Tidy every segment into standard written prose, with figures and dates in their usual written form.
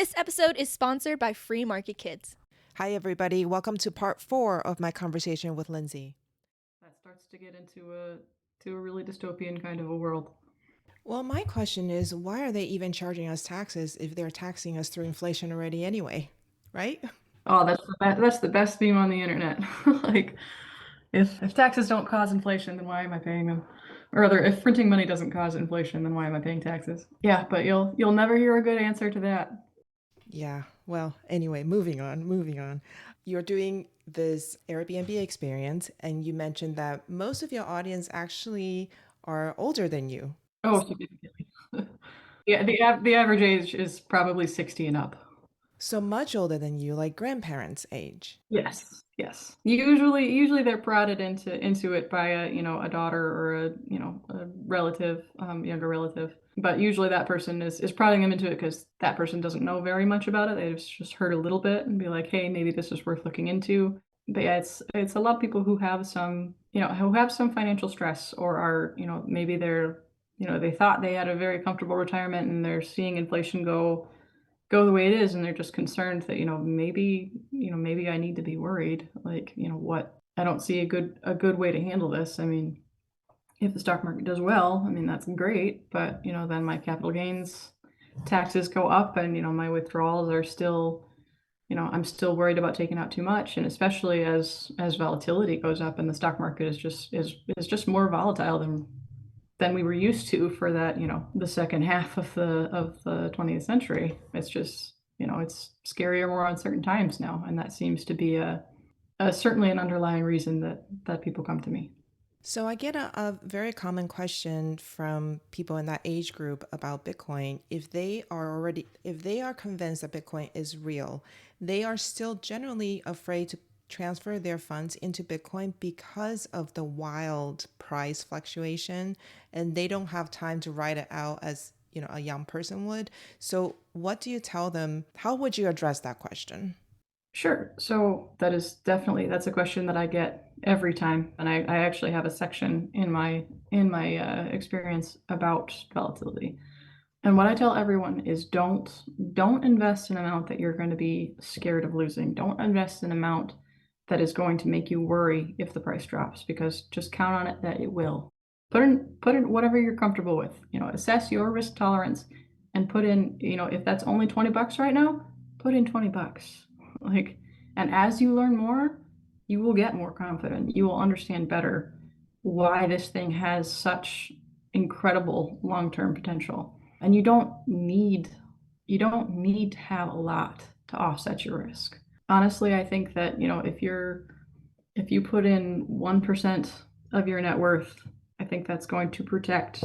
This episode is sponsored by Free Market Kids. Hi, everybody. Welcome to part 4 of my conversation with Lindsay. That starts to get into a really dystopian kind of a world. Well, my question is, why are they even charging us taxes if they're taxing us through inflation already anyway? Right? Oh, that's the best meme on the internet. Like, if taxes don't cause inflation, then why am I paying them? Or rather, if printing money doesn't cause inflation, then why am I paying taxes? Yeah, but you'll never hear a good answer to that. Yeah. Well, anyway, moving on. You're doing this Airbnb experience, and you mentioned that most of your audience actually are older than you. Oh, significantly. Yeah, the average age is probably 60 and up. So much older than you, like grandparents' age. Yes, yes. Usually they're prodded into it by a daughter or a relative, younger relative. But usually that person is prodding them into it because that person doesn't know very much about it. They've just heard a little bit and be like, hey, maybe this is worth looking into. But yeah, it's a lot of people who have some, who have some financial stress or are, maybe they're, they thought they had a very comfortable retirement and they're seeing inflation go the way it is, and they're just concerned that maybe I need to be worried, like, what, I don't see a good way to handle this. I mean, if the stock market does well, I mean, that's great, but then my capital gains taxes go up, and my withdrawals are still, I'm still worried about taking out too much, and especially as volatility goes up and the stock market is just more volatile than we were used to for that, the second half of the 20th century. It's just, it's scarier, more uncertain times now, and that seems to be a certainly an underlying reason that people come to me. So I get a very common question from people in that age group about Bitcoin. If they are convinced that Bitcoin is real, they are still generally afraid to transfer their funds into Bitcoin because of the wild price fluctuation, and they don't have time to write it out as, a young person would. So what do you tell them? How would you address that question? Sure. So that's a question that I get every time, and I actually have a section in my experience about volatility. And what I tell everyone is don't invest an amount that you're going to be scared of losing. Don't invest an amount that is going to make you worry if the price drops, because just count on it that it will. Put in whatever you're comfortable with. Assess your risk tolerance and put in, if that's only $20 right now, put in $20. Like, and as you learn more, you will get more confident. You will understand better why this thing has such incredible long-term potential. And you don't need to have a lot to offset your risk. Honestly, I think that, if you put in 1% of your net worth, I think that's going to protect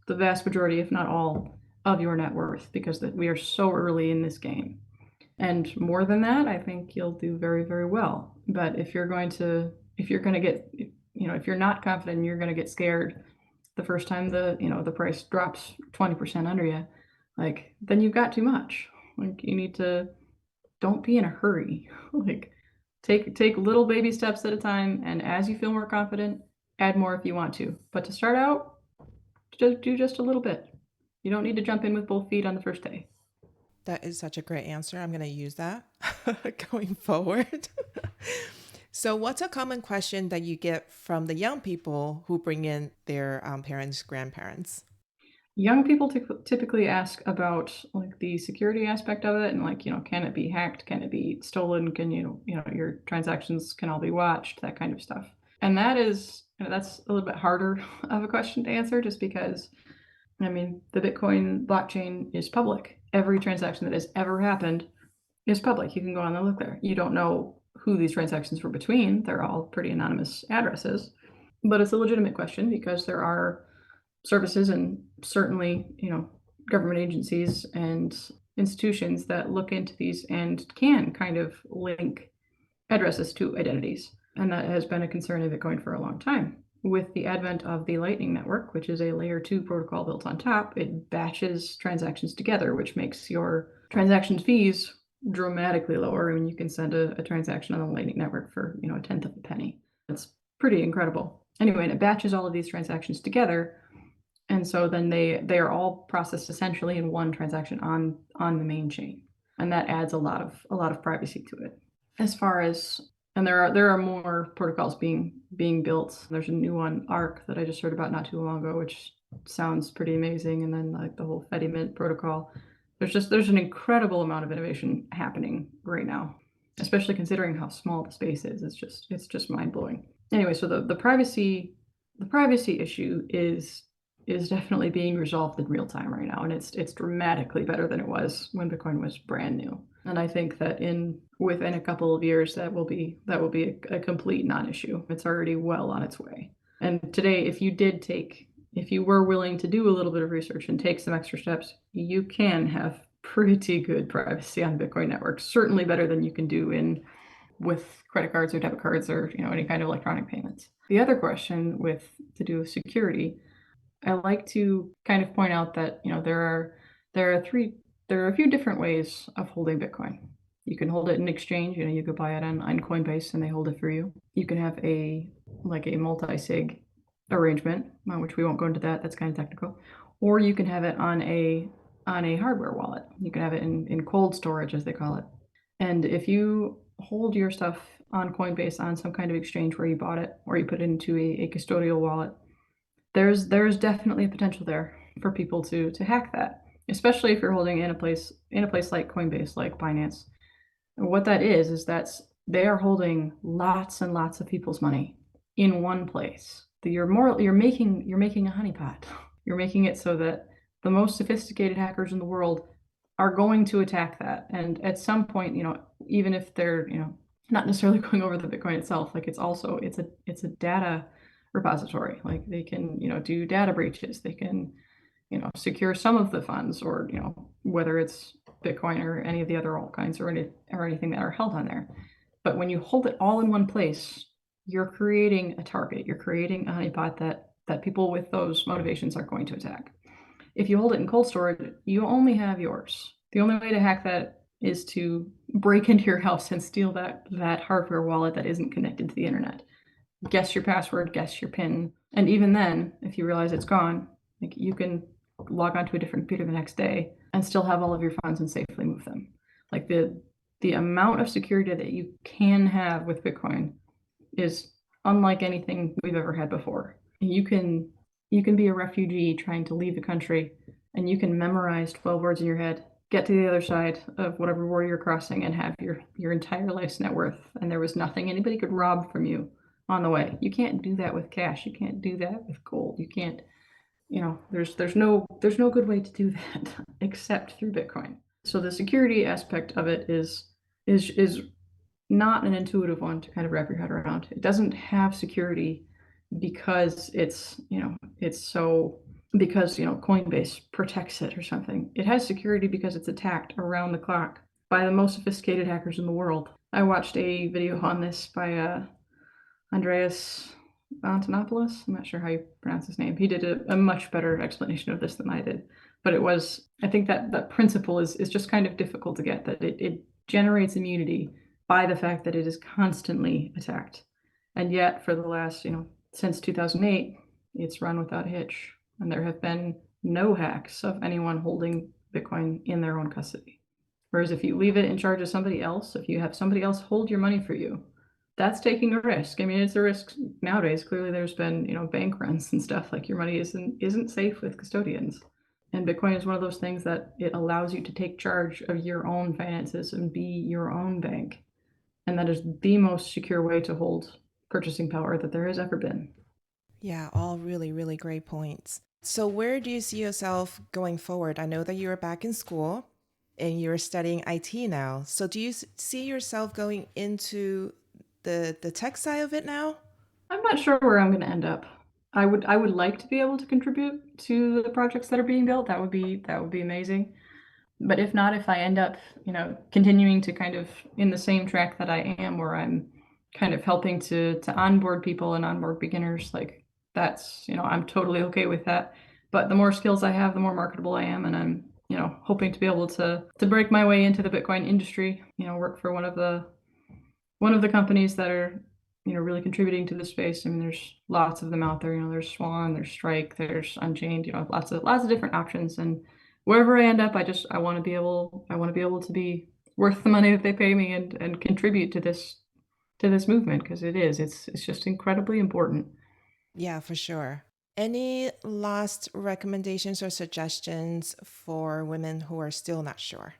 the vast majority, if not all, of your net worth, because we are so early in this game. And more than that, I think you'll do very, very well. But if you're going to get, if you're not confident and you're going to get scared the first time the price drops 20% under you, like, then you've got too much. Like, you need to, don't be in a hurry. Like, take little baby steps at a time, and as you feel more confident, add more if you want to. But to start out, just do just a little bit. You don't need to jump in with both feet on the first day. That is such a great answer. I'm going to use that going forward. So, what's a common question that you get from the young people who bring in their parents, grandparents? Young people typically ask about, like, the security aspect of it, and, like, can it be hacked? Can it be stolen? Can your transactions can all be watched? That kind of stuff. And that's a little bit harder of a question to answer, just because, I mean, the Bitcoin blockchain is public. Every transaction that has ever happened is public. You can go on and look there. You don't know who these transactions were between. They're all pretty anonymous addresses. But it's a legitimate question because there are services and certainly, government agencies and institutions that look into these and can kind of link addresses to identities. And that has been a concern of Bitcoin for a long time. With the advent of the Lightning Network, which is a layer 2 protocol built on top, it batches transactions together, which makes your transaction fees dramatically lower. I mean, you can send a transaction on the Lightning Network for, a tenth of a penny. It's pretty incredible. Anyway, and it batches all of these transactions together, and so then they are all processed essentially in one transaction on the main chain. and that adds a lot of privacy to it. As far as, and there are more protocols being built. There's a new one, Arc, that I just heard about not too long ago, which sounds pretty amazing. And then like the whole Fedimint protocol. There's an incredible amount of innovation happening right now, especially considering how small the space is. It's just mind blowing. Anyway, so the privacy issue is definitely being resolved in real time right now, and it's dramatically better than it was when Bitcoin was brand new. And I think that within a couple of years that will be a complete non-issue. It's already well on its way. And today, if you were willing to do a little bit of research and take some extra steps, you can have pretty good privacy on Bitcoin networks, certainly better than you can do with credit cards or debit cards or any kind of electronic payments. The other question to do with security, I like to kind of point out that there are a few different ways of holding Bitcoin. You can hold it in exchange. You could buy it on Coinbase and they hold it for you. You can have a multi-sig arrangement, which we won't go into that. That's kind of technical. Or you can have it on a hardware wallet. You can have it in cold storage, as they call it. And if you hold your stuff on Coinbase on some kind of exchange where you bought it, or you put it into a custodial wallet, there's definitely a potential there for people to hack that, especially if you're holding in a place like Coinbase, like Binance. And what that is that they are holding lots and lots of people's money in one place. You're making a honeypot. You're making it so that the most sophisticated hackers in the world are going to attack that. And at some point, even if they're not necessarily going over the Bitcoin itself, like it's a data repository. Like they can do data breaches. They can secure some of the funds, or whether it's Bitcoin or any of the other altcoins or anything that are held on there. But when you hold it all in one place, you're creating a target. You're creating a honeypot that people with those motivations are going to attack. If you hold it in cold storage, you only have yours. The only way to hack that is to break into your house and steal that hardware wallet that isn't connected to the internet. Guess your password, guess your PIN. And even then, if you realize it's gone, like you can log onto a different computer the next day and still have all of your funds and safely move them. Like the amount of security that you can have with Bitcoin is unlike anything we've ever had before. You can be a refugee trying to leave the country, and you can memorize 12 words in your head, get to the other side of whatever border you're crossing, and have your entire life's net worth, and there was nothing anybody could rob from you on the way. You can't do that with cash. You can't do that with gold. You can't, there's no good way to do that except through Bitcoin. So the security aspect of it is not an intuitive one to kind of wrap your head around. It doesn't have security because Coinbase protects it or something. It has security because it's attacked around the clock by the most sophisticated hackers in the world. I watched a video on this by Andreas Antonopoulos. I'm not sure how you pronounce his name. He did a much better explanation of this than I did. But I think that principle is just kind of difficult to get, that it generates immunity by the fact that it is constantly attacked. And yet for the last, since 2008, it's run without a hitch. And there have been no hacks of anyone holding Bitcoin in their own custody. Whereas if you leave it in charge of somebody else, if you have somebody else hold your money for you, that's taking a risk. I mean, it's a risk nowadays. Clearly there's been, bank runs and stuff. Like your money isn't safe with custodians. And Bitcoin is one of those things that it allows you to take charge of your own finances and be your own bank. And that is the most secure way to hold purchasing power that there has ever been. Yeah, all really, really great points. So where do you see yourself going forward? I know that you're back in school and you're studying IT now. So do you see yourself going into the tech side of it now? I'm not sure where I'm going to end up. I would like to be able to contribute to the projects that are being built. That would be amazing. But if not, if I end up, continuing to kind of in the same track that I am, where I'm kind of helping to onboard people and onboard beginners, like that's, I'm totally okay with that. But the more skills I have, the more marketable I am, and I'm, hoping to be able to break my way into the Bitcoin industry. Work for one of the companies that are, really contributing to the space. I mean, there's lots of them out there. There's Swan, there's Strike, there's Unchained. Lots of different options, and wherever I end up, I want to be able to be worth the money that they pay me and contribute to this movement, because it's just incredibly important. Yeah, for sure. Any last recommendations or suggestions for women who are still not sure?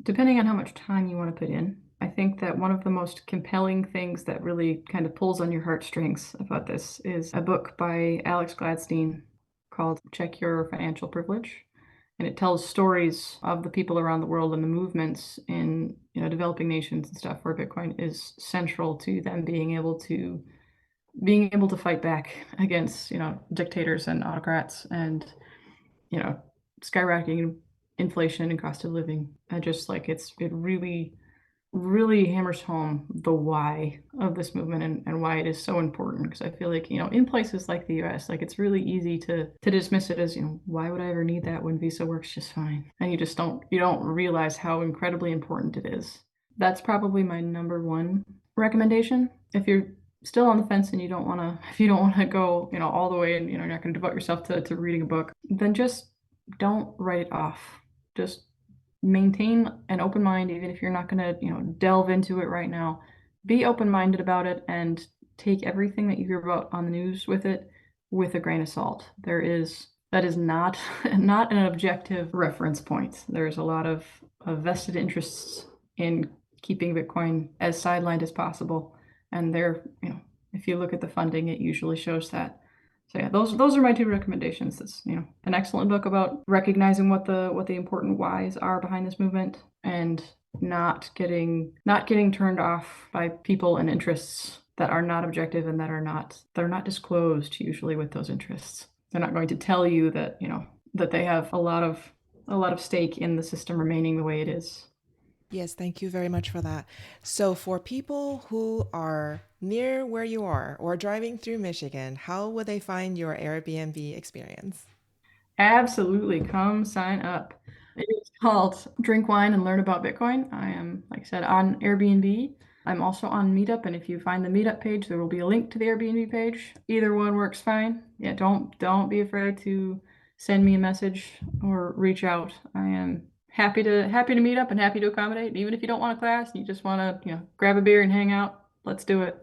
Depending on how much time you want to put in, I think that one of the most compelling things that really kind of pulls on your heartstrings about this is a book by Alex Gladstein called Check Your Financial Privilege. And it tells stories of the people around the world and the movements in, developing nations and stuff, where Bitcoin is central to them being able to fight back against, dictators and autocrats and, you know, skyrocketing inflation and cost of living. I just like it really, really hammers home the why of this movement and why it is so important. Because I feel like, in places like the US, like it's really easy to dismiss it as, why would I ever need that when Visa works just fine? And you don't realize how incredibly important it is. That's probably my number one recommendation. If you're still on the fence and if you don't want to go, all the way, and you're not going to devote yourself to reading a book, then just don't write it off. Just maintain an open mind, even if you're not going to, delve into it right now. Be open-minded about it and take everything that you hear about on the news with a grain of salt. That is not not an objective reference point. There's a lot of vested interests in keeping Bitcoin as sidelined as possible. And if you look at the funding, it usually shows that. So yeah, those are my two recommendations. It's, an excellent book about recognizing what the important whys are behind this movement, and not getting turned off by people and interests that are not objective and they're not disclosed usually with those interests. They're not going to tell you that, that they have a lot of stake in the system remaining the way it is. Yes, thank you very much for that. So, for people who are near where you are or driving through Michigan, how would they find your Airbnb experience? Absolutely. Come sign up. It's called Drink Wine and Learn About Bitcoin. I am, like I said, on Airbnb. I'm also on Meetup, and if you find the Meetup page, there will be a link to the Airbnb page. Either one works fine. Yeah, don't be afraid to send me a message or reach out. I am happy to meet up and happy to accommodate. Even if you don't want a class and you just want to, grab a beer and hang out, let's do it.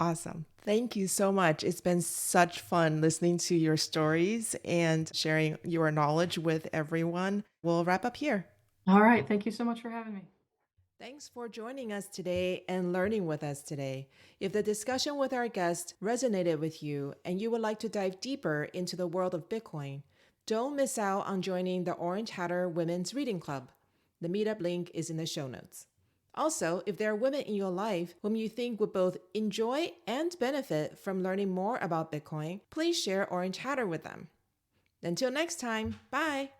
Awesome. Thank you so much. It's been such fun listening to your stories and sharing your knowledge with everyone. We'll wrap up here. All right. Thank you so much for having me. Thanks for joining us today and learning with us today. If the discussion with our guest resonated with you and you would like to dive deeper into the world of Bitcoin, don't miss out on joining the Orange Hatter Women's Reading Club. The meetup link is in the show notes. Also, if there are women in your life whom you think would both enjoy and benefit from learning more about Bitcoin, please share Orange Hatter with them. Until next time, bye!